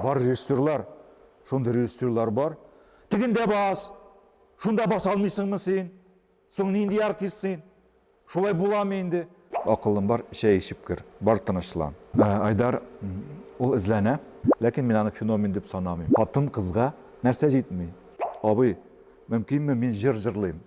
Бар режиссерлар, шундай режиссерлар бар. Тигинде бас, шунда бас алмайсыңмы сен? Соң нинди артистсың? Шулай буламы инде? Акылым бар, шәй ичеп кер, бар тынычлан. Айдар, ул эзләнә, ләкин мин аны феномен дип санамыйм. Хатын кызга нәрсә җитми? Абый, мөмкинме мин җыр җырлыйм?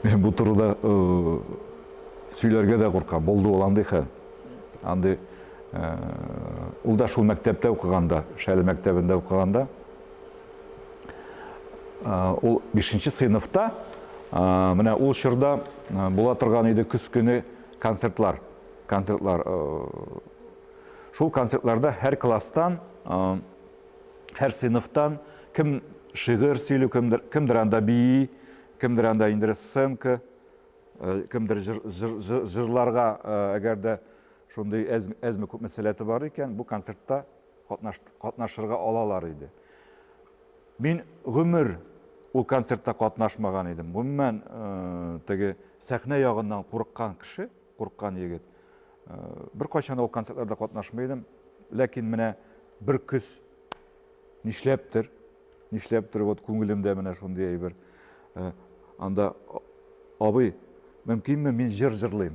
Мен бу турыда сөйләргә дә куркам. Булды ул андый хәл. Андый ул да шул мәктәптә укыганда, Шәле мәктәбендә укыганда, ул 5нче сыйныфта, менә ул чорда була торган иде көз көне концертлар. Шул концертларда һәр класстан, һәр сыйныфтан кем шигырь сөйләү, кемдер анда бии, кемдер анда инде сценка, кемдер җырларга, әгәр дә шундай әзме күп мәсьәләте бар икән, бу концертта катнашырга алалар иде. Мин гомер ул концертта катнашмаган идем. Гомумән, теге сәхнә ягыннан курыккан кеше, курыккан егет. Бер кайчан ул концертларда катнашмый идем, ләкин менә бер көз нишләптер, вот күңелемдә менә шундый әйбер. Анда, абый, мөмкинме мин җыр җырлыйм?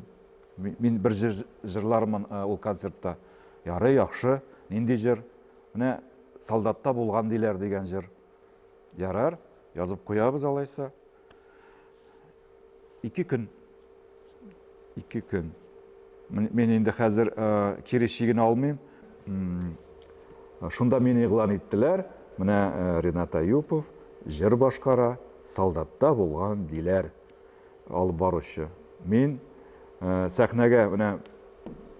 Мин бер җырлармын ул концертта. Ярый, яхшы, нинди җыр? Менә солдатта булган диләр дигән җыр. Ярар, язып куябыз алайса. 2 көн. Мен инде хәзер кире чигене алмыйм. Шунда мине игълан иттеләр. Менә Ренат Аюпов җыр башкара, солдатта булган диләр. Алып баручы. Мин сәхнәгә менә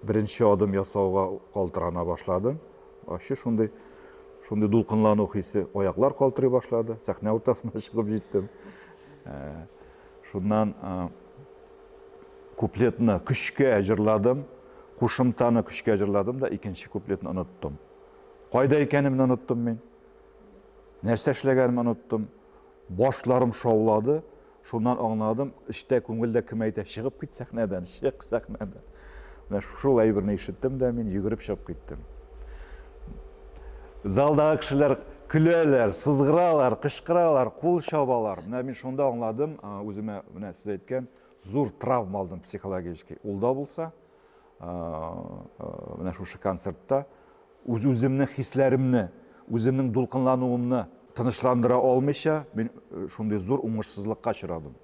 беренче адым ясауга калтырана башладым. Ачы шундый дулкынлану хисе, аяклар калтырый башлады. Сәхнә уртасына чыгып җиттем. Шуннан куплетны көчкә җырладым, кушымтаны көчкә җырладым да икенче куплетны оныттым. Кайда икәнемне оныттым мин. Нәрсә эшләгәнемне оныттым. Башларым шаулады. Шуннан аңладым, эштә күңелдә кем әйтә, чыгып кит сәхнәдән, чык сәхнәдән. Менә шул әйберне ишеттем дә мин йөгереп чыгып киттем. Залдагы кешеләр көләләр, сызгыралар, кычкыралар, кул чабалар. Менә мин шунда аңладым, үземә менә сез әйткән зур травма алдым психологический. Ул да булса, менә шушы концертта үземнең хисләремне, үземнең дулкынлануымны тынычландыра алмыйча, мин шундый зур уңышсызлыкка очрадым.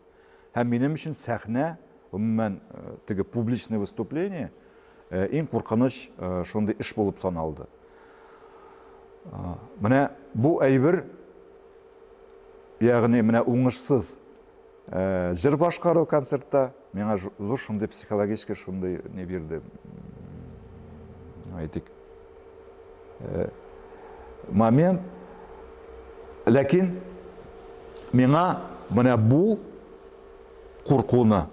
Һәм минем өчен сәхнә, гомумән, теге публичное выступление, иң куркыныч шундый эш булып саналды. Менә бу әйбер, ягъни менә уңышсыз җыр башкару концертта миңа зур шундый психологический шундый не бирде. Әйтик, момент. Ләкин миңа менә бу куркуны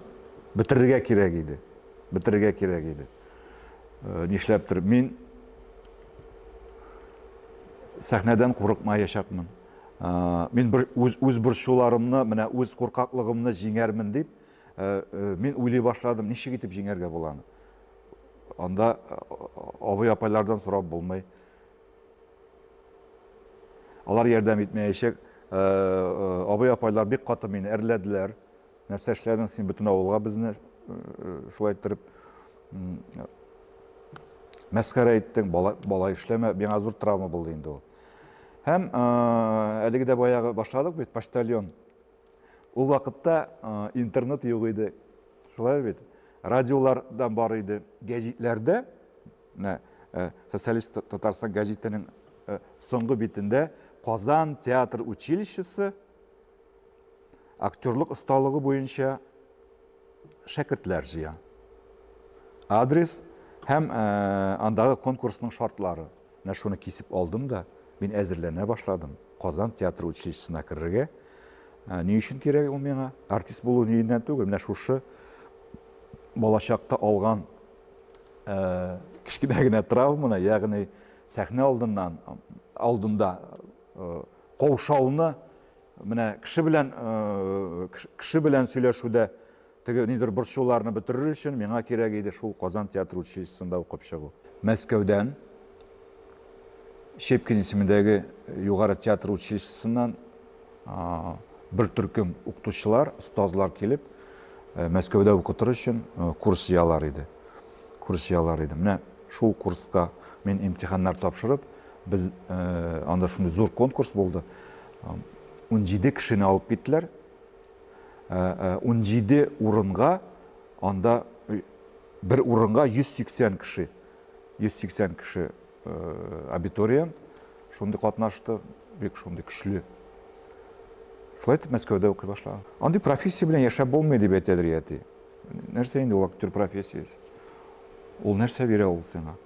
бетерергә кирәк иде. Нишләптер, мин сәхнәдән курыкмаячакмын. Мин үз борчуларымны, менә үз куркаклыгымны җиңәрмен дип, мин уйлый башладым, ничек итеп җиңәргә буланы. Анда абый-апайлардан сорап булмый. Алар ярдәм итмәячәк. Абый-апайлар бик каты мине әрләделәр. Нәрсә эшләдең син бөтен авылга безне шулай итеп мәскәрә иттең, бала эшләмә, миңа зур травма булды инде ул. Һәм әлеге дә баягы башладык бит, почтальон. Ул вакытта интернет юк иде. Шулай бит. Радиолардан бар иде. Гәҗитләрдә, социалист Татарстан гәҗитенең соңгы битендә Казан театр училищесы актерлык осталыгы буенча шәкертләр җыя. Адрес һәм андагы конкурсның шартлары. Менә шуны кисеп алдым да, мин әзерләнә башладым. Қазан театр училищесына кірерге. Не үшін керек ол меңа? Артист болу ниетінен түгіл. Міне шушы болашақта алған кішкенегіне травманы, яғни сәхне алдында қоушауны міне кіші белән сөйләшүдә теге нидер борчуларны бетерер өчен миңа кирәк иде шул Казан театр училищесында укып чыгу. Мәскәүдән Щепкин исемендәге югары театр училищесыннан бер төркем укытучылар, остазлар килеп Мәскәүдә укытыр өчен курс ялар иде. Менә шул курска мен имтиханнар тапшырып, без анда шундый зур конкурс булды. 17 кешене алып киттеләр. 17 урынга, анда bir урынга 180 кеше. 180 кеше абитуриент шундый катнашты, бик шундый көчле. Шулай итеп Мәскәүдә укый башлаган. Андый профессия белән яшәп булмый дип әйтәләр яти. Нәрсә инде ул актер профессиясе? Ул нәрсә бирә ул сиңа?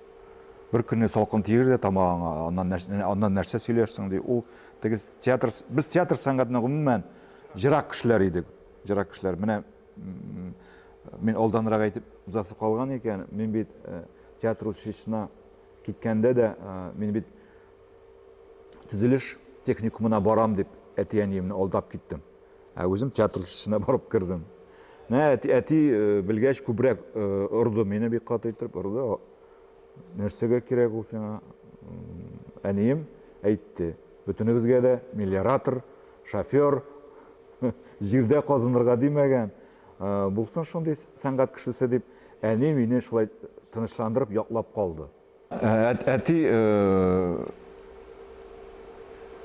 Бер көнне салкын тигер дә тамагыңа, аннан нәрсә сөйләрсең ди. Ул теге театр, без театр сәнгатенә гомумән җырак кешеләр идек. Җырак кешеләр. Менә мин алданрак әйтеп узасы калган икән. Мин бит театр училищесына киткәндә дә мин бит төзелеш техникумына барам дип әтиәниемне алдап киттем. Үзем театр училищесына барып кирдем. Әти белгәч күбрәк орды, мине бик каты итеп орды. Нәрсәгә кирәк ул сиңа? Әнием әйтте. Бөтенегезгә дә мелиоратор, шофер, җирдә казынырга димәгән. Булсын шундый сәнгать кешесе дип, әни мине шулай тынычландырып яклап калды. Әти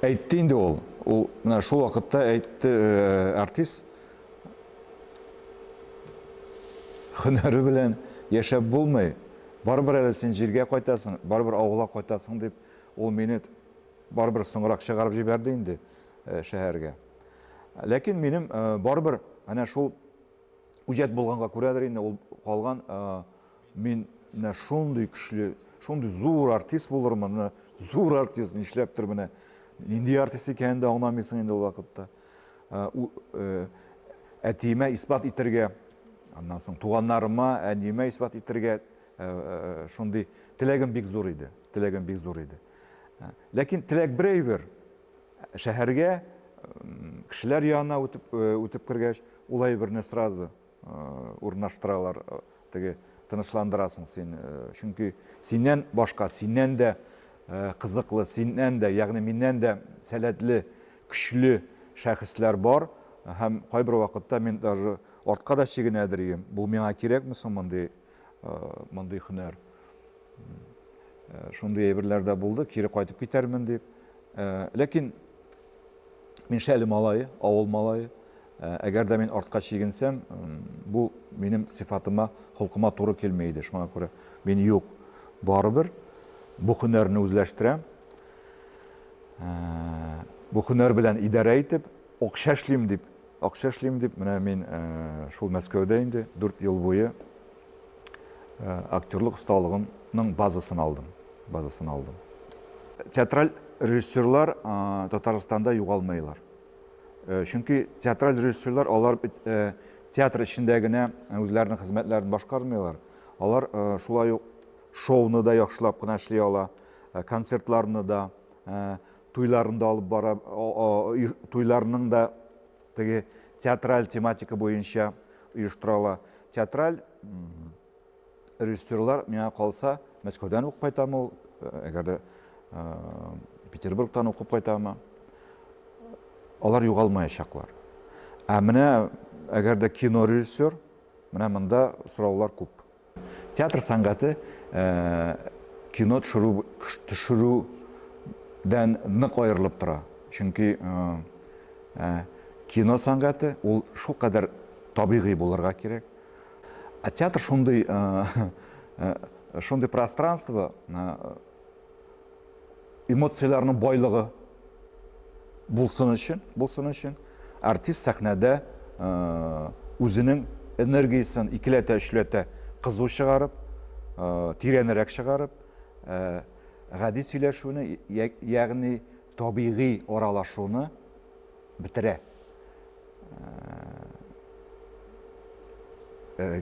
әйтте инде ул. Ул менә шул вакытта әйтте, артист һөнәре белән яшәп булмый. Барыбер әле син җиргә кайтасың, барыбер авылга кайтасың дип, ул мине барыбер соңрак чыгарып җибәрде инде шәһәргә. Ләкин минем барыбер әнә шул үҗәт булганга күрәдер инде ул калган, мин менә шундый көчле, шундый зур артист булырмын, зур артист нишләптер менә. Нинди артист икәнен дә аңламыйсың инде ул вакытта. Әтиемә исбат итәргә, аннан соң туганнарыма, әниемә исбат итәргә шундый теләгем бик зур иде. Ләкин теләк берәйбер шәһәргә кешеләр янына үтеп кергәч, улай берне сразу урнаштыралар, теге тынычландырасың син. Чөнки синнән башка, синнән дә кызыклы, синнән дә, ягъни миннән дә сәләтле, көчле шәхесләр бар. Һәм кайбер вакытта мин даже артка да чигенәдер идем. Бу миңа кирәкме соң мондый һөнәр? Шундый әйберләр дә булды, кире кайтып китәрмен дип. Ләкин мин шәле малае, авыл малае. Әгәр дә мин артка чигенсәм, бу минем сифатыма, холкыма туры килмәйди. Шуңа күрә мин юк, барыбер бу һөнәрне үзләштерәм. Бу һөнәр белән идарә итеп, акча эшлим дип, менә мин шул Мәскәүдә инде 4 ел буе актерлык осталыгының базасын алдым. Театраль режиссерлар Татарстанда югалмайлар. Чөнки театраль режиссерлар, алар театр эчендә генә үзләренең хезмәтләрен башкармыйлар. Алар шулай ук шоуны да яхшылап кына эшли ала, концертларны да, туйларны да алып бара, туйларның да теге театраль тематика буенча оештырала. Театраль режиссерлар миңа калса Мәскәүдән укып кайтамы, әгәр дә Петербургтан укып кайтамы, алар югалмаячаклар. Менә әгәр дә кино режиссер, менә монда сораулар күп. Театр сәнгате кино төшерүдән нык аерылып тора. Чөнки кино сәнгате ул шул кадәр табигый булырга кирәк. Театр шундый пространство, эмоцияларның байлыгы булсын өчен, артист сәхнәдә үзенең энергиясын икеләтә, эшләтә, кызу чыгарып, тирәнрәк чыгарып, гади сөйләшүне, ягъни табигый аралашуны бетерә.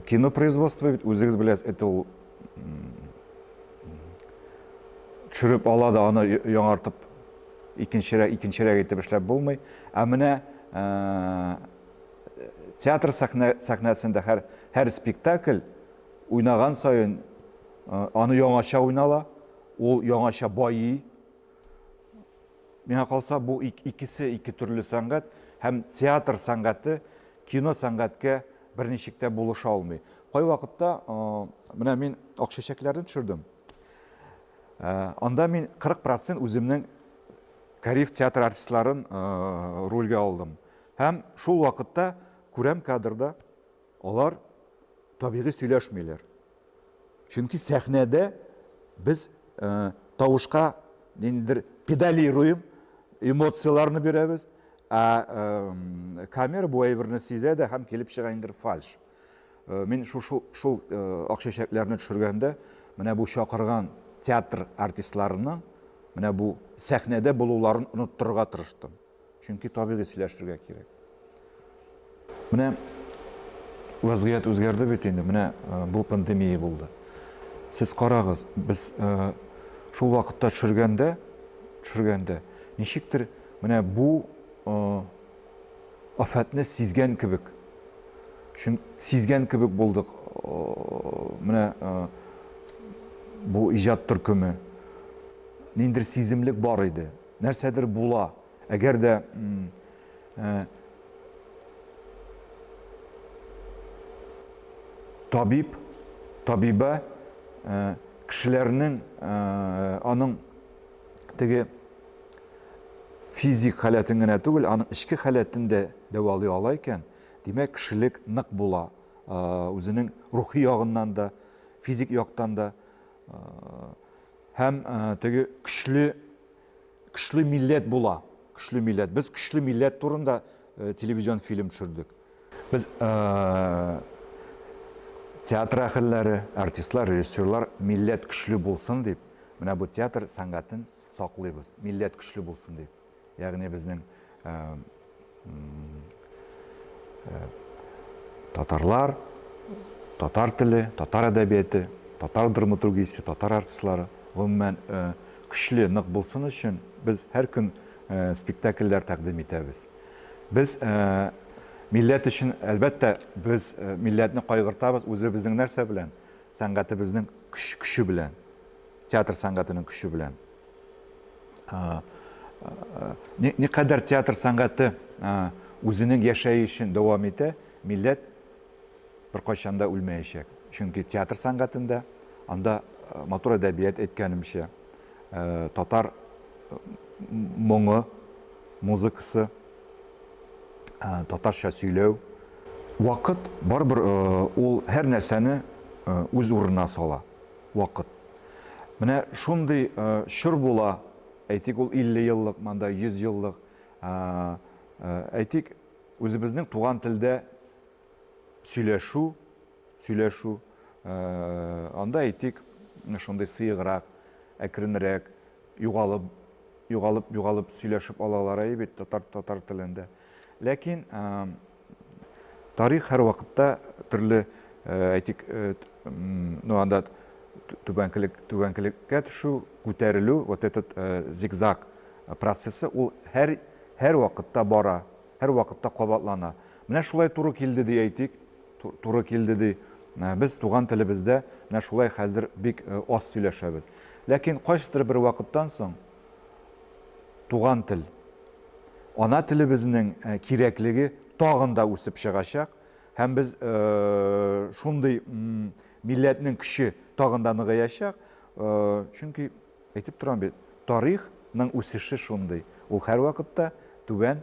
Кинопроизводство бит, үзегез беләсез, это ул төшереп ала да аны яңартып икенчерәк итеп эшләп булмый. Ә менә театр сәхнәсендә һәр спектакль уйнаган сайын аны яңаша уйнала, ул яңаша байый. Миңа калса, бу икесе ике төрле сәнгать, һәм театр сәнгате кино сәнгатькә берничек тә булыша алмый. Кай вакытта менә мин Акчәчәкләрне төшердем. Анда мин 40% үземнең Кариф театр артистларын рольгә алдым. Һәм шул вакытта күрәм кадрда алар табигый сөйләшмиләр. Чөнки сәхнәдә без тавышка ниндидер педалируем, эмоцияларны бирәбез, ә камера бу әйберне сизә дә һәм килеп чыга индер фальш. Мин шул Акчәчәкләрне төшергәндә менә бу чакырган театр артистларының менә бу сәхнәдә булуларын оныттырырга тырыштым. Чөнки табигый сөйләшергә кирәк. Менә вазгыять үзгәрде бит инде, менә бу пандемия булды. Сез карагыз, без шул вакытта төшергәндә ничектер менә бу афәтне сизгән кебек. Сизгән кебек булдык. Менә бу иҗат төркеме. Ниндер сиземлек бар иде. Нәрсәдер була. Әгәр дә табиба кешеләрнең аның теге физик халәтен генә түгел, аның ичке халәтен дә дәвалый ала икән. Димәк, кешелек нык була. Үзенең рухи ягыннан да, физик яктан да. Һәм теге көчле милләт була. Көчле милләт. Без көчле милләт турында телевизион фильм төшердек. Без театр әһелләре, артистлар, режиссерлар милләт көчле булсын дип, менә бу театр сәнгатен саклыйбыз. Милләт көчле булсын дип. Ягъни безнең татарлар, татар теле, татар әдәбияты, татар драматургиясе, татар артистлары гомумән көчле, нык булсын өчен без һәр көн спектакльләр тәкъдим итәбез. Без милләт өчен, әлбәттә, без милләтне кайгыртабыз үзебезнең нәрсә белән? Сәнгатебезнең көче белән, театр сәнгатының көче белән. Никадәр театр сәнгате үзенең яшәешен дәвам итә, милләт беркайчан да үлмәячәк. Чөнки театр сәнгатендә анда матур әдәбият әйткәнемчә, татар моңы, музыкасы, татарча сөйләү. Вакыт барбер ул һәр нәрсәне үз урынына сала. Вакыт. Менә шундый чор була, әйтик, ул 50 еллык, мында 100 еллык. Әйтик, үзебезнең туган телдә сөйләшү, анда әйтик, шундый сыйгырак, әкренрәк, югалып сөйләшеп алалар бит татар телендә. Ләкин тарих һәр вакытта төрле, әйтик, анда түбәнкелеккә төшү, күтәрелү, вот этот зигзаг процессы, ул һәр вакытта бара, һәр вакытта кабатлана. Менә шулай туры килде ди, әйтик, туры килде ди. Без туган телебездә менә шулай хәзер бик аз сөйләшәбез. Ләкин кайчыдыр бер вакыттан соң туган тел, ана телебезнең кирәклеге тагын да үсеп чыгачак, һәм без шундый милләтнең көче тагын да ныгыячак. Чөнки әйтеп торам бит, тарихның үсеше шундый. Ул һәр вакытта түбән,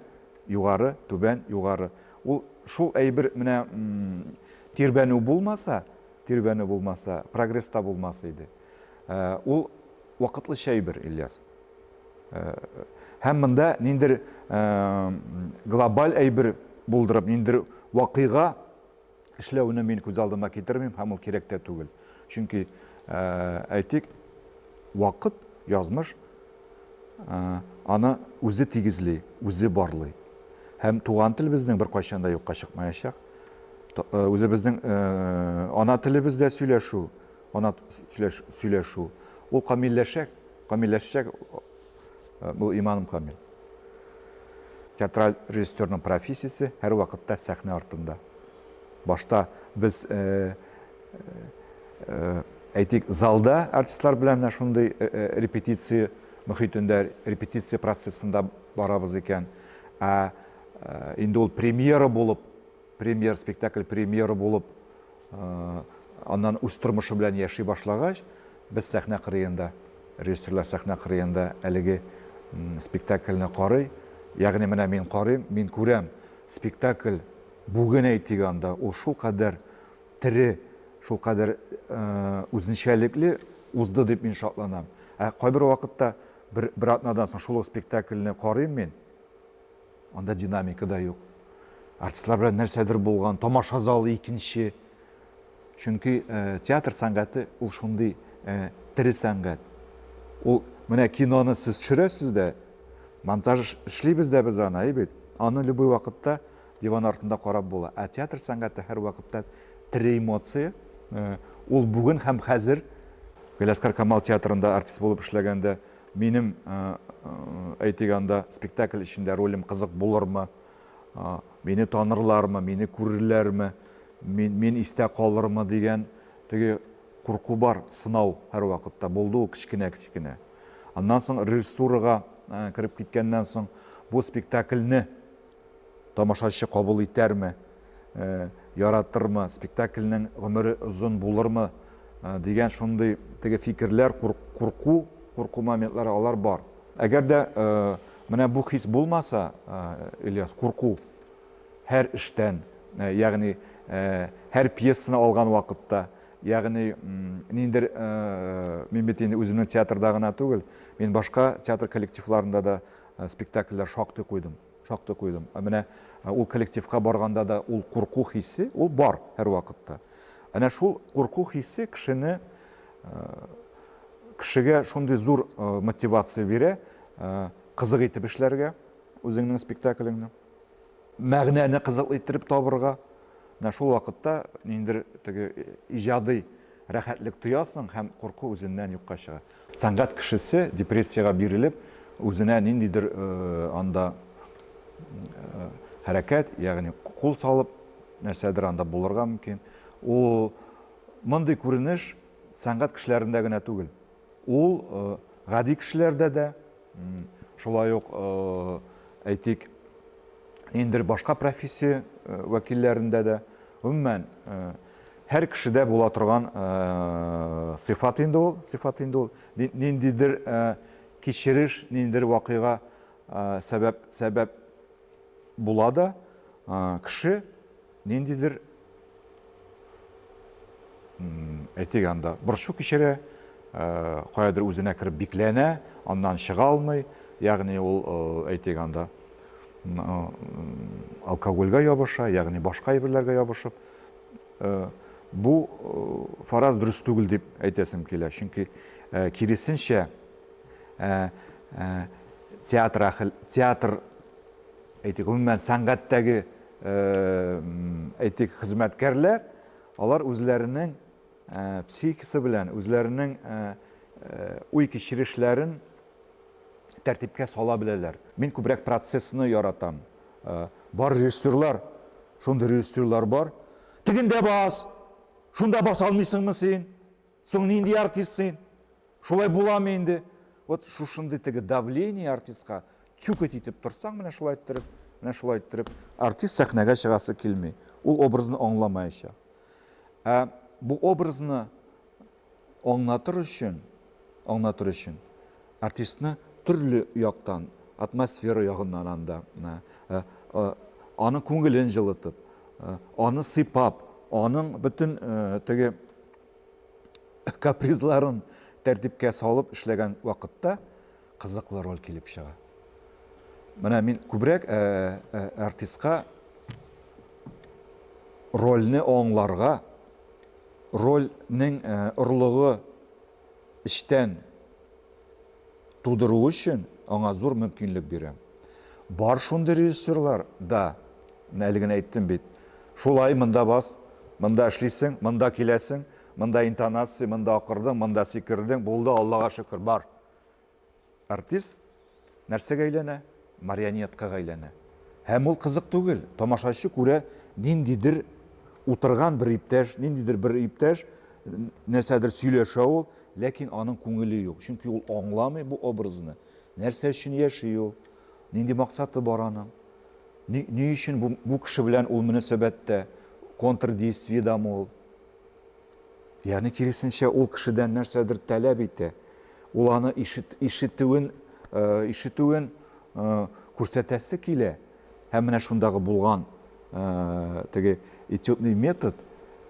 югары, түбән, югары. Ул шул әйбер менә тирбәнү булмаса, прогресста булмаса иде. Ул вакытлыча әйбер, Ильяс. Һәм монда ниндер глобаль әйбер булдырып, ниндер вакыйга эшләүне мин күз алдыма китермим, һәм ул кирәк тә түгел. Чөнки әйтик, вакыт, язмыш аны үзе тигезли, үзе барлый. Һәм туган тел безнең бер кайчан да юкка чыкмаячак. Үзе безнең ана телебездә сөйләшү, сөйләшү. Ул камилләшәк, бу иманым камил. Театраль режиссерның профессиясе һәр вакытта сәхнә артында. Башта без әйтик, залда артистлар белән шундый репетиция мөхитендә, репетиция процессында барабыз икән. Инде ул премьер спектакль премьера булып, аннан үз тормышы белән яши башлагач, без сәхнә кырыенда, режиссерлар сәхнә кырыенда әлеге спектакльне карый. Ягъни менә мин карыйм, мин күрәм, спектакль бүген әйтгәндә ул шул кадәр тире, шул кадәр үзенчәлекле узды дип мин шатланам. Кайбер вакытта бер атнадан соң шул спектакльне карыйм мин, анда динамика да юк. Артистлар белән нәрсәдер булган, тамаша залы икенче. Чөнки театр сәнгате ул шундый тире сәнгать. Ул менә киноны сез төшерәсез дә, монтаж эшлибез дә без аны, бит. Аны любой вакытта диван артында карап була. Театр сәнгате һәр вакытта тире эмоция. Ул бүген һәм хәзер Галиәскәр Камал театрында артист булып эшләгәндә минем әйтгәндә спектакль эчендә ролем кызык булырмы? Мине танырлармы, мине күрерләрме, мин истә калырмы дигән теге курку бар, сынау һәр вакытта булды ул кичкенә. Аннан соң режиссурага кирип киткәннән соң бу спектакльне тамашачы кабул итәрме, яратырмы, спектакльнең гомере озын булырмы дигән шундый теге фикерләр, курку моментлары алар бар. Әгәр дә менә бу хис булмаса, Ильяс, курку һәр эштән, ягъни һәр пьесаны алган вакытта, ягъни ниндер мин бит инде үземнең театрда гына түгел, мин башка театр коллективларында да спектакльләр шактый куйдым. Менә ул коллективка барганда да ул курку хисе, ул бар һәр вакытта. Әнә шул курку хисе кешегә шундый зур мотивация бирә, кызык итеп эшләргә үзеңнең спектаклеңне. Мәгънәне кызык итеп табырга. Менә шул вакытта ниндер теге иҗади рәхәтлек тоясың һәм курку үзеннән юкка чыга. Сәнгать кешесе депрессияга бирелеп, үзенә ниндидер анда хәрәкәт, ягъни кул салып, нәрсәдер анда булырга мөмкин. Ул мондый күренеш сәнгать кешеләрендә генә түгел. Ул гади кешеләрдә дә, шулай ук әйтик, индер башка профессия вәкилләрендә дә, гомумән һәр кешедә була торган сыйфат инде ул, ниндидер кичереш, ниндидер вакыйга сәбәп була да, кеше ниндидер әйтик анда борчу кичерә, каядыр үзенә кирип бикләнә, аннан чыга алмый, ягъни ул әйтик анда алкогольгә ябыша, ягъни башка әйберләргә ябышып. Бу фараз дөрес түгел дип әйтәсем килә, чөнки киресенчә театр әйтик, гомумән сәнгатьтәге әйтик хезмәткәрләр, алар үзләренең психикасы белән, үзләренең уй кичерешләрен тәртипкә сала беләләр. Мин күбрәк процессны яратам. Бар режиссерлар, шундый режиссерлар бар. Тигендә бас, шунда бас алмыйсыңмы син? Соң нинди артист син? Шулай буламы инде? Вот шушындый теге давление артистка тюкет итеп торсаң, менә шулай иттереп, артист сәхнәгә чыгасы килми. Ул образны аңламаячак. Бу образны аңлатыр өчен артистны төрле яктан, атмосфера ягыннан анда, аны күңелен җылытып, аны сыйпап, аның бөтен теге капризларын тәртипкә салып эшләгән вакытта кызыклы роль килеп чыга. Менә мин күбрәк артистка рольне аңларга, рольнең орлыгы эчтән тудыру өчен аңа зур мөмкинлек бирәм. Бар шундый режиссерлар да, әле генә әйттем бит. Шулай монда бас, монда эшлисең, монда киләсең, монда интонация, монда акырдың, монда сикердең, булды, Аллага шөкер, бар. Артист нәрсәгә әйләнә? Марионеткага әйләнә. Һәм ул кызык түгел. Тамашачы күрә, ниндидер утырган бер иптәш, ниндидер бер иптәш нәрсәдер сөйләшә ул, ләкин аның күңеле юк. Чөнки ул аңламый бу образны. Нәрсә өчен яши ул? Нинди максаты бар аның? Ни өчен бу кеше белән ул мөнәсәбәттә, контрдействиедамы ул? Ягъни киресенчә ул кешедән нәрсәдер таләп итә. Ул аны ишетүен күрсәтәсе килә. Һәм менә шундагы булган теге этюдный метод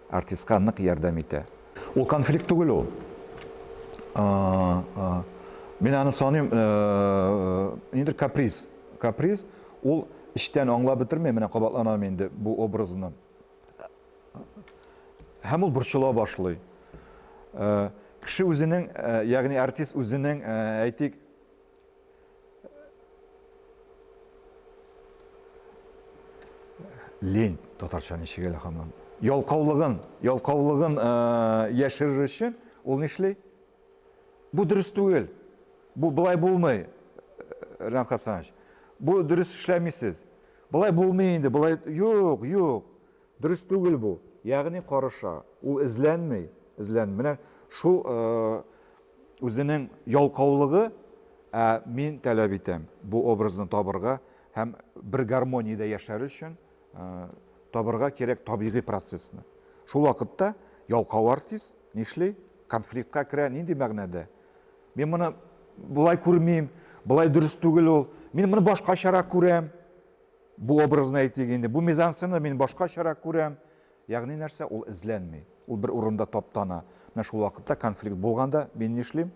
артистка нык ярдәм итә. Ул конфликт түгел ул. Мен аны саныйм, нидер каприз. Каприз ул эчтән аңлап бетермәй, менә кабатланам инде бу образны. Һәм ул борчыла башлый. Кеше үзенең, ягъни артист үзенең, әйтик, лень, татарча ничек әле хамлан. Ялкаулыгын яшерер өчен ул нишләй? Бу дөрес түгел. Бу былай булмый, Рән Хасанович. Бу дөрес эшләмисез. Былай булмый инде, былай юк. Дөрес түгел бу. Ягъни караша, ул эзләнмәй. Менә шул үзенең ялкаулыгы мин таләп итәм бу образны табырга һәм бер гармониядә яшәр өчен табырга кирәк табигый процессны. Шул вакытта ялкау артист нишләй? Конфликтка керә, нинди мәгънәдә? Мин моны булай күрмим, булай дөрес түгел ул. Мин моны башкачарак күрәм. Бу образны әйтик инде, бу мизансцена мин башкачарак күрәм. Ягъни нәрсә? Ул эзләнмәй. Ул бер урында таптана. Менә шул вакытта конфликт булганда мин нишлим?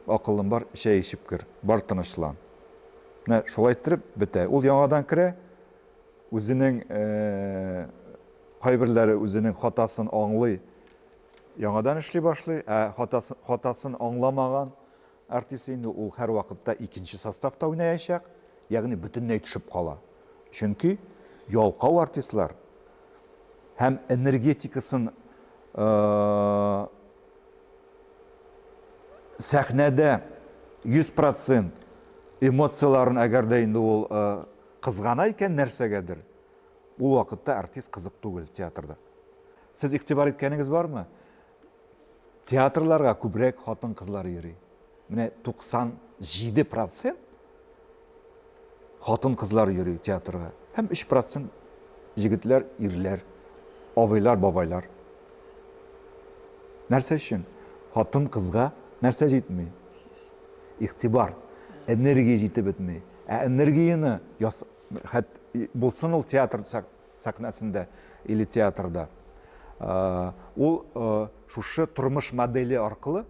Акылым бар, чәй ичеп кер, бар тынычлан. Менә шулай итеп бетә. Ул яңадан керә, үзенең кайберләре үзенең хатасын аңлый, яңадан эшли башлый, хатасын аңламаган артист инде ул һәр вакытта икенче составта уйнаячак, ягъни бөтенләй төшеп кала. Чөнки ялкау артистлар һәм энергетикасын сәхнәдә 100% эмоцияларын әгәр дә инде ул кызгана икән нәрсәгәдер, ул вакытта артист кызык түгел театрда. Сез игътибар иткәнегез бармы? Театрларга күбрәк хатын-кызлар йөри. Менә 97% хатын-кызлар йөри театрга. Һәм 3% егетләр, ирләр, абыйлар, бабайлар. Нәрсә өчен? Хатын-кызга нәрсә җитми? Игътибар, энергия җитеп бетми. Энергияны булсын ул театр сәхнәсендә или театрда. Ул шушы тормыш модели аркылы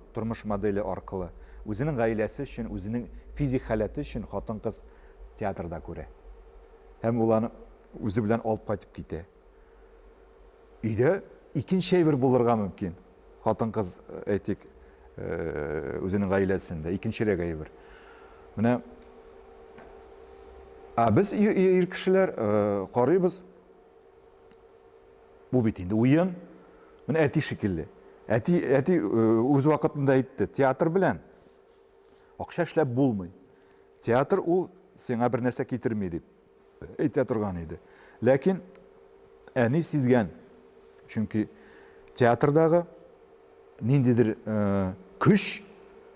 үзенең гаиләсе өчен, үзенең физик халаты өчен хатын-кыз театрда күрә. Һәм ул аны үзе белән алып кайтып китә. Өйдә икенче әйбер булырга мөмкин. Хатын-кыз әйтик, үзенең гаиләсендә икенчерәк әйбер. Менә без ир кешеләр карыйбыз. Бу бит инде уен. Менә әти шикелле. Әти үз вакытында әйтте, театр белән акча эшләп булмый. Театр ул сиңа бер нәрсә китерми дип әйтә торган иде. Ләкин әни сизгән. Чөнки театрдагы ниндидер көч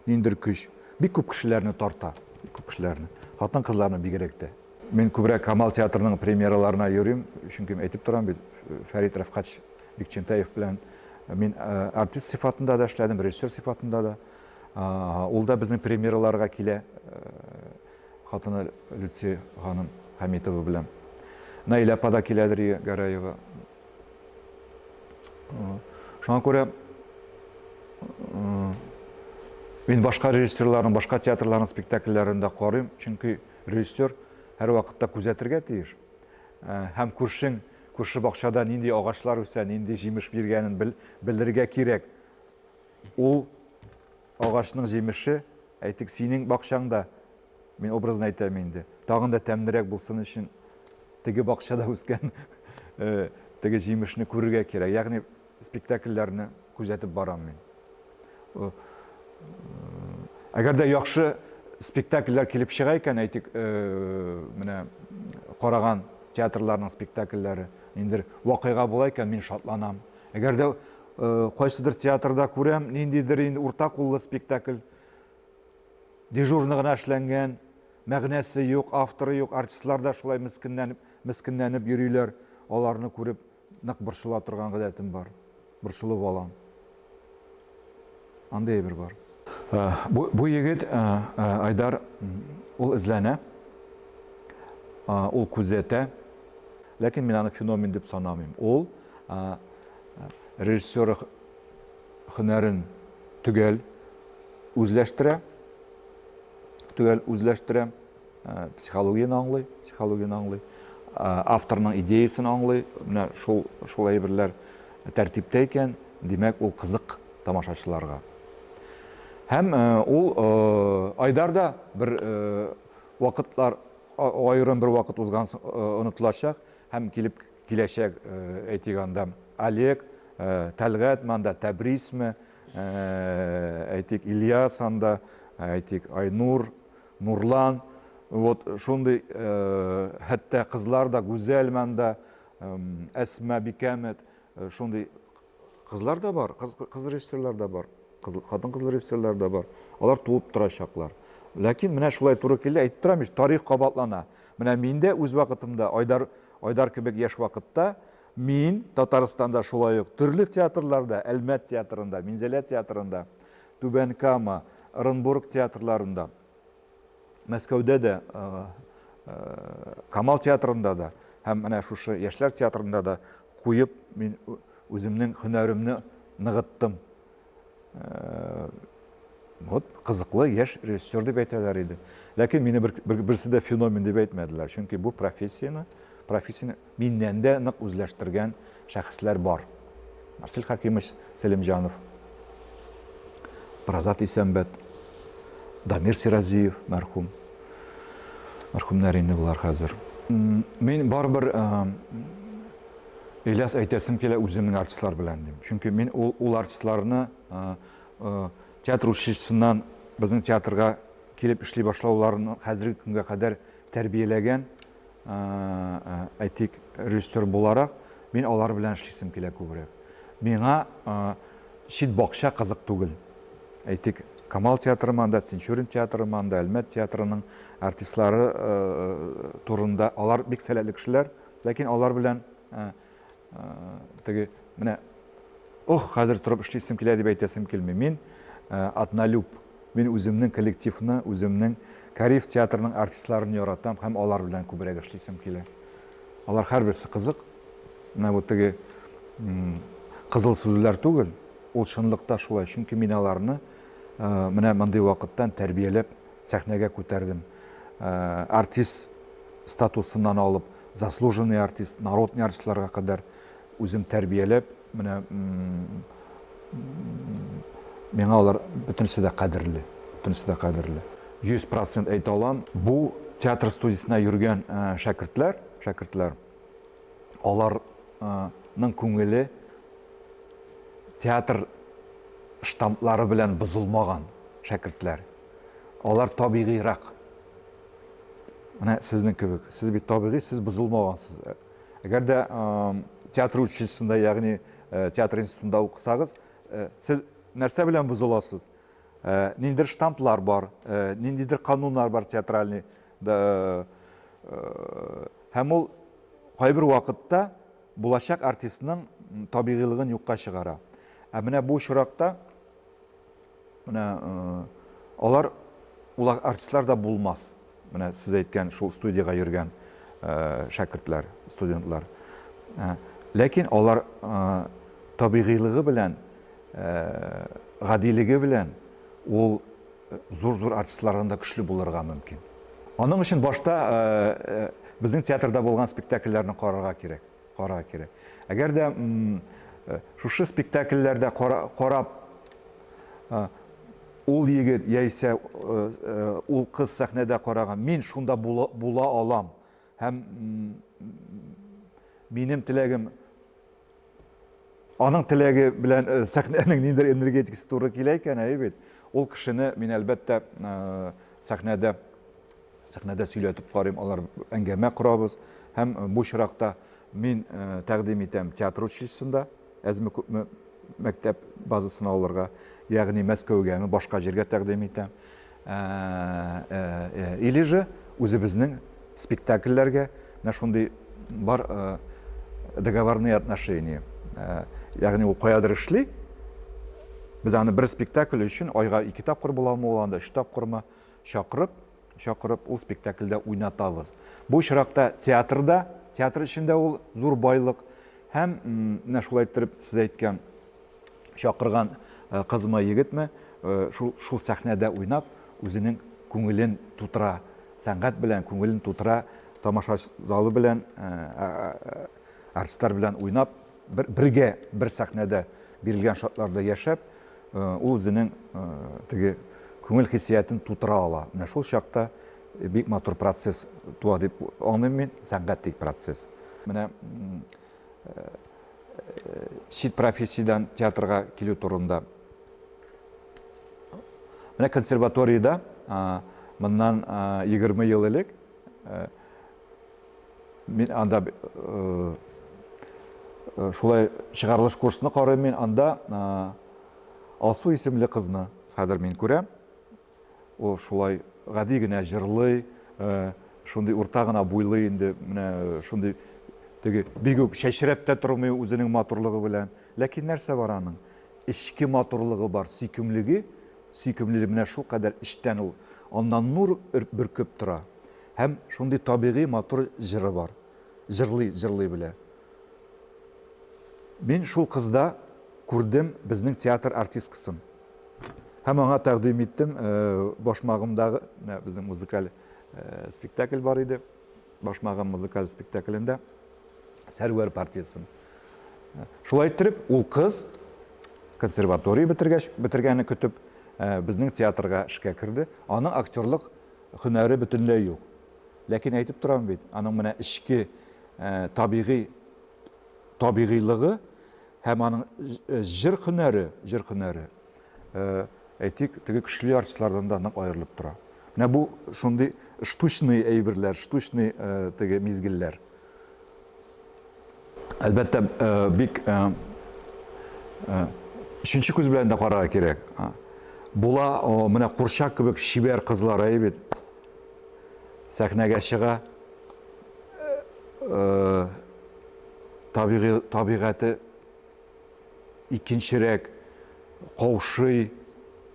бик күп кешеләрне тарта. Хатын-кызларны бигрәк тә. Мин күбрәк Камал театрының премьераларына йөрим, чөнки әйтеп торам бит, Фәрит Рафкач Бикчентаев белән мин артист сифатында да эшләдем, режиссер сифатында да. Ул да безнең премьераларга килә, хатыны Люция ханым Хәмитова белән. Наиля апа да киләдер, Гараева. Шуңа күрә мин башка режиссерларның, башка театрларның спектакльләрендә карыйм, чөнки режиссер һәр вакытта күзәтергә тиеш. Һәм күрше бакчада нинди агачлар үсә, нинди җимеш биргәнен белергә кирәк. Ул ағашның жеміші, әйтік сенің бақшаңда, мен образын айтам енді, тағын да тәмдірек болсын үшін теге бақшада өскен теге жемішіні көруге керек. Яғни спектакльләрне күзәтеп барам мен. Әгәр дә яхшы спектакльләр килеп чыга икән, әйтик, менә караган театрларның спектакльләре инде вакыйга була икән, мин шатланам. Әгәр дә кайсыдыр театрда күрәм, ниндидер инде урта куллы спектакль, дежурны гына эшләнгән, мәгънәсе юк, авторы юк, артистлар да шулай мискенләнеп йөриләр, аларны күреп нык борчыла торган гадәтем бар. Борчылып алам. Андай бер бар. Бу егет Айдар, ул эзләнә, ул күзәтә, ләкин мин аны феномен дип санамыйм. Ул режиссер һөнәрен түгел үзләштерә, психологияны аңлый, авторның идеясын аңлый, менә шул әйберләр тәртиптә икән, димәк ул кызык тамашачыларга. Һәм ул Айдарда бер вакытлар, аерым бер вакыт узган онытылачак, һәм киләчәк әйтгәндә Олег, Тәлгат, манда Тәбрисме, әйтик Ильяс анда, әйтик Айнур, Нурлан, вот шундый хәтта кызлар да гүзәл манда, Әсма Бикәмет, шундый кызлар да бар, кыз режиссерлар да бар, хатын-кыз режиссерлар да бар. Алар туып торачаклар. Ләкин менә шулай туры килә, әйтеп торам, тарих кабатлана. Менә миндә үз вакытымда, Айдар кебек яшь вакытта, мин Татарстанда шулай ук төрле театрларда, Әлмәт театрында, Минзәлә театрында, Түбән Кама, Оренбург театрларында, Мәскәүдә дә, Камал театрында да, һәм менә шушы яшьләр театрында да куеп, мин үземнең һөнәремне ныгыттым. Вот кызыклы яшь режиссер дип әйтәләр иде. Ләкин мине берсе дә феномен дип әйтмәделәр. Чөнки бу профессияны миннән дә нык үзләштергән шәхесләр бар. Марсель Хакимович Сәлимҗанов, Празат Исәнбәт, Дамир Сиразиев, мәрхүмнәр инде булар хәзер. Мин барбер Ильяс әйтәсем килә үземнең артистлар белән дим. Чөнки мин ул артистларны театр училищесыннан безнең театрга килеп эшли башлауларны хәзерге көнгә кадәр тәрбияләгән әйтик режиссер буларак, мин алар белән эшлисем килә күбрәк. Миңа чит бакча кызык түгел. Әйтик, Камал театрыманда, Тинчурин театрыманда, Әлмәт театрының артистлары турында, алар бик сәләтле кешеләр, ләкин алар белән теге менә хәзер торып эшлисем килә дип әйтәсем килми. Мин однолюб, мин үземнең коллективны, үземнең Кариф театрының артистларын яратам һәм алар белән күбрәк эшлисем килә. Алар һәрберсе кызык. Менә бу теге кызыл сүзләр түгел, ул чынлыкта шулай. Чөнки мин аларны менә мондый вакыттан тәрбияләп сәхнәгә күтәрдем. Артист статусыннан алып, заслуженный артист, народный артистларга кадәр үзем тәрбияләп, менә миңа алар бөтенесе дә кадерле. 100% әйтә алам, бу театр студиясына йөргән шәкертләр, аларның күңеле театр штамплары белән бозылмаган шәкертләр. Алар табигыйрак. Менә сезнең кебек, сез бит табигый, сез бозылмагансыз. Әгәр дә театр училищесында, ягъни театр институтында укысагыз, сез нәрсә белән бозыласыз? Ниндидер штамплар бар, ниндидер кануннар бар театральный. Һәм ул кайбер вакытта булачак артистның табигыйлыгын юкка чыгара. Ә менә бу очракта менә алар артистлар да булмас. Менә сез әйткән шул студияга йөргән шәкертләр, студентлар. Ләкин алар табигыйлыгы белән, гадилеге белән ул зур артистлардан да көчле булырга мөмкин. Аның өчен башта безнең театрда булган спектакльләрне карарга кирәк. Әгәр дә шушы спектакльләрдә карап ул егет яисә ул кыз сәхнәдә караган, мин шунда була алам һәм минем теләгем аның теләге белән сәхнәнең ниндидер энергетикасы туры килә икән, бит. Ул кешене мин әлбәттә сәхнәдә сөйләтеп карыйм, алар әңгәмә корабыз һәм бу очракта мин тәкъдим итәм театр училищесында, әзме-күпме мәктәп базасын алырга, ягъни Мәскәүгәме, башка җиргә тәкъдим итәм. Или же үзебезнең спектакльләргә менә шундый бар договорные отношения. Ягъни ул каядыр эшли, без аны бер спектакль өчен айга 2 тапкыр буламы, ул анда 3 тапкырмы чакырып ул спектакльдә уйнатабыз. Бу очракта театр эчендә ул зур байлык һәм менә шулай итеп сез әйткән чакырган кызмы, егетме, шул сәхнәдә уйнап, үзенең күңелен тутыра, сәнгать белән күңелен тутыра, тамаша залы белән, артистлар белән уйнап, бергә бер сәхнәдә бирелгән шартларда яшәп, ул үзенең теге күңел хиссиятын тутыра ала. Менә шул чакта бик матур процесс туа дип аңлыйм мин, сәнгатьлек процесс. Менә чит профессиядан театрга килү турында. Менә консерваториядә моннан 20 ел элек мин анда шулай чыгарылыш курсына карыйм, мин анда Алсу исемле кызны хәзер мин күрәм. Ул шулай гади генә җырлый, шундый урта гына буйлы инде, менә шундый теге бик үк чәчрәп тә тормый үзенең матурлыгы белән. Ләкин нәрсә бар аның? Ички матурлыгы бар, сөйкемлеге менә шул кадәр эчтән ул аннан нур бөркеп тора. Һәм шундый табигый матур җыры бар. Җырлый белә. Мин шул кызда күрдем безнең театр артисткасын. Һәм аңа тәкъдим иттем, башмагымдагы безнең музыкаль спектакль бар иде. Башмагым музыкаль спектаклендә Сәрвәр партиясын. Шулай итеп, ул кыз консерватория бетергәнне көтеп, безнең театрга эшкә керде. Аның актерлык һөнәре бөтенләй юк. Ләкин әйтеп торам бит, аның менә ички табигыйлыгы һәм аның җыр һөнәре, әйтик, теге көчле артистлардан да нык аерылып тора. Менә бу шундый штучный әйберләр, штучный теге мизгелләр. Әлбәттә, бик өченче күз белән дә карарга кирәк. Була менә Курчак кебек шибәр кызлар бит. Сәхнәгә чыга, табигаты икенчерәк, каушый,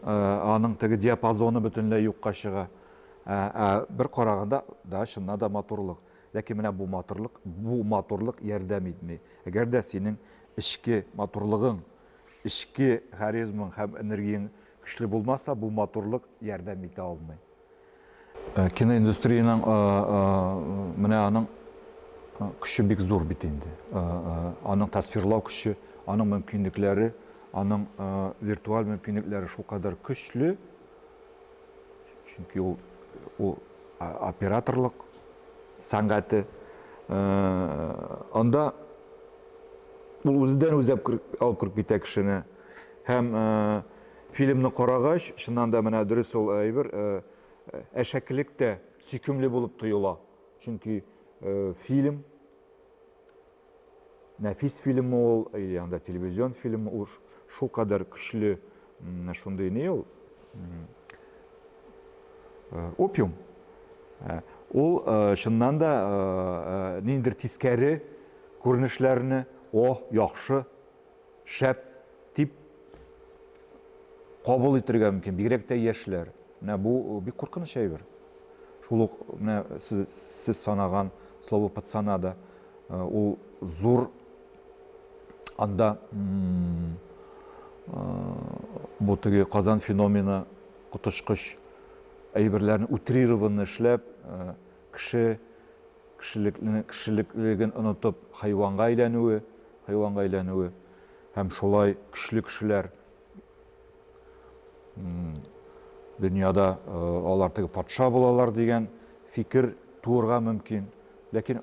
аның теге диапазоны бөтенләй юкка чыга. Бер караганда да чыннан да матурлык. Ләкин менә бу матурлык ярдәм итмәй. Әгәр дә синең ички матурлыгың, ички харизмаң һәм энергияң көчле булмаса, бу матурлык ярдәм итә алмый. Киноиндустрияның менә аның көче бик зур бит инде. Аның тасвирлау көче, аның мөмкинлекләре, аның виртуаль мөмкинлекләре шул кадәр көчле. Чөнки ул операторлык сәнгате. Анда ул үзеннән-үзе алып кертеп китә кешене. Һәм фильмны карагач, чыннан да менә дөрес ул әйбер, әшәкелек тә сөйкемле булып тоела. Чөнки фильм, нәфис фильм ул, янда телевизион фильмы ул шул кадәр көчле, шундый не ул. Опиум. Ул чыннан да ниндидер тискәре күренешләрне, яхшы, шәп дип кабул итәргә мөмкин, бигрәк тә яшьләр. Менә бу бик куркыныч әйбер. Шул ук менә сез санаган слово пацана да ул зур анда бу теге Казан феномены кутышкыч әйберләрне утрированно эшләп, кешелеклеген онытып хайванга әйләнүе, һәм шулай көчле кешеләр Dünyada алар теге патша булалар дигән фикер туырга мөмкин. Ләкин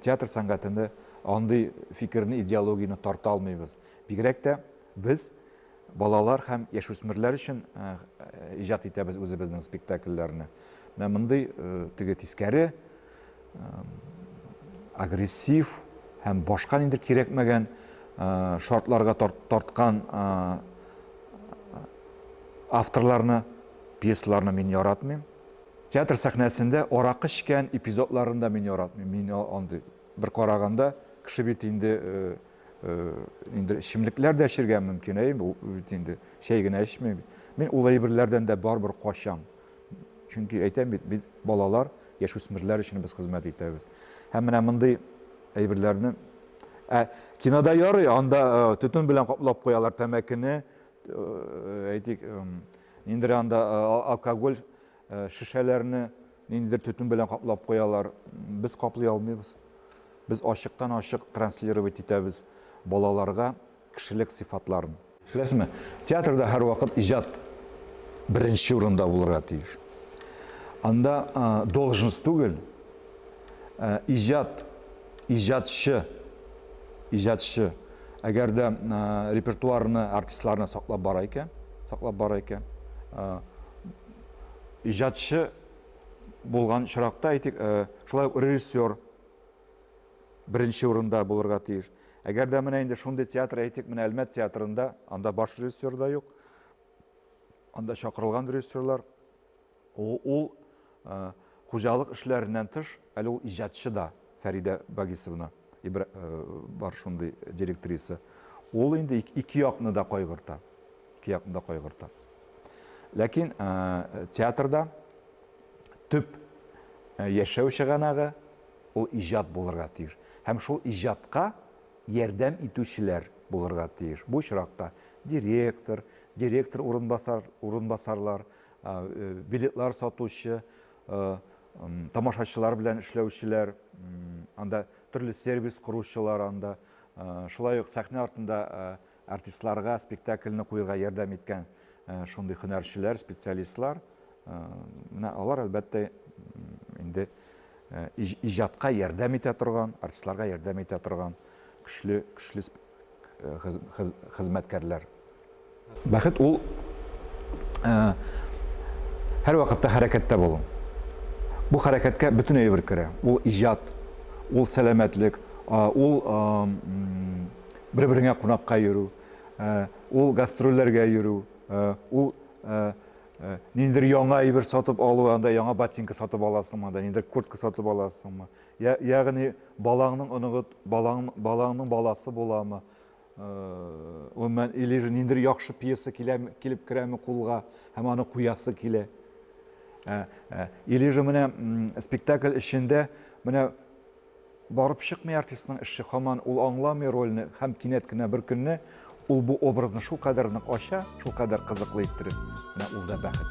театр сәнгатендә андый фикерне, идеологияны тарта алмыйбыз. Бигрәк тә без балалар һәм яшүсмерләр өчен иҗат итәбез үзебезнең спектакльләрне. Менә мондый теге тискәре, агрессив һәм башка ниндидер кирәкмәгән шартларга тарткан авторларны, пьесаларны мин яратмыйм. Театр сәхнәсендә аракы эчкән эпизодларын да мин яратмыйм. Мин андый бер караганда кеше бит инде эчемлекләр дә эчәргә мөмкин, бу инде шәй генә эчмәй. Мин ул әйберләрдән дә барбер качам. Чөнки әйтәм бит, балалар, яшүсмерләр өчен без хезмәт итәбез. Һәм менә мондый әйберләрне кинода ярый, анда төтен белән каплап куялар тәмәкене, әйтик, инде анда алкоголь шишәләрне ниндидер төтен белән каплап куялар. Без каплый алмыйбыз. Без ачыктан-ачык транслировать итәбез балаларга кешелек сыйфатларын. Беләсезме, театрда һәр вакыт иҗат беренче урында булырга тиеш. Анда должность түгел, иҗатчы, әгәр дә репертуарны, артистларны саклап бара икән, иҗатчы булган чиракта әйтик, шулай ук режиссер беренче урында булырга тиеш. Әгәр дә менә инде шундый театр әйтик, менә Әлмәт театрында, анда баш режиссер да юк, анда чакырылган режиссерлар, ул хуҗалык эшләреннән тыш, әле ул иҗатчы да, Фәридә Багисовна бар шундый директриса. Ул инде ике якны да кайгырта. Ләкин театрда төп яшәү чыганагы ул иҗат булырга тиеш. Һәм шул иҗатка ярдәм итүчеләр булырга тиеш. Бу чиракта директор урынбасарлар, билетлар сатучы, тамашачылар белән эшләүчеләр, анда төрле сервис куручылар, анда шулай ук сәхнә артында артистларга спектакльне куярга ярдәм иткән шундый һөнәрчеләр, специалистлар, менә алар әлбәттә инде иҗатка ярдәм итә торган, артистларга ярдәм итә торган көчле хезмәткәрләр. Бәхет ул һәр вакытта хәрәкәттә булу. Бу хәрәкәткә бөтен әйбер керә. Ул иҗат, ул сәламәтлек, ул бер-береңә кунакка йөрү, ул гастрольләргә йөрү, ул ниндидер яңа әйбер сатып алу, анда яңа ботинка сатып аласыңмы, анда ниндидер куртка сатып аласыңмы. Ягъни балаңның баласы буламы? Мен или ниндидер яхшы пьеса килеп керәме кулга, һәм аны куясы килә. Или менә спектакль эчендә менә барып чыкмый артистның эше, һаман ул аңламый рольне, һәм кинәт кенә бер көнне ул бу образны шул кадәр нык ача, шул кадәр кызыклы иттерә. Менә ул да бәхет.